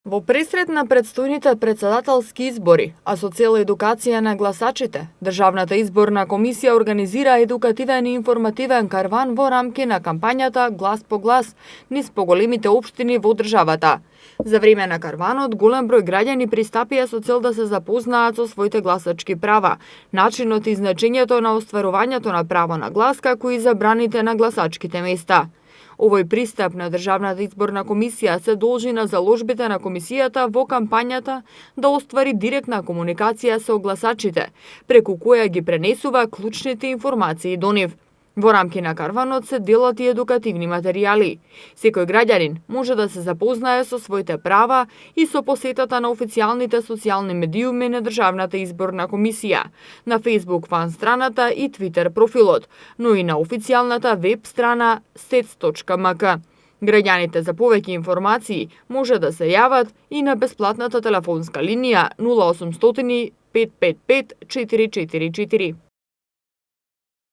Во пресред на претстојните претседателски избори, а со цел едукација на гласачите, Државната изборна комисија организира едукативен и информативен карван во рамки на кампањата Глас по глас низ поголемите општини во државата. За време на карванот, голем број граѓани пристапија со цел да се запознаат со своите гласачки права, начинот и значењето на остварувањето на право на глас, како и забраните на гласачките места. Овој пристап на Државната изборна комисија се должи на заложбите на комисијата во кампањата да оствари директна комуникација со гласачите, преку која ги пренесува клучните информации до нив. Во рамки на карванот се делат и едукативни материјали. Секој граѓанин може да се запознае со своите права и со посетата на официјалните социјални медиуми на Државната изборна комисија, на Facebook фан страната и Twitter профилот, но и на официјалната веб страна sec.mk. Граѓаните за повеќе информации може да се јават и на бесплатната телефонска линија 0800 555 444.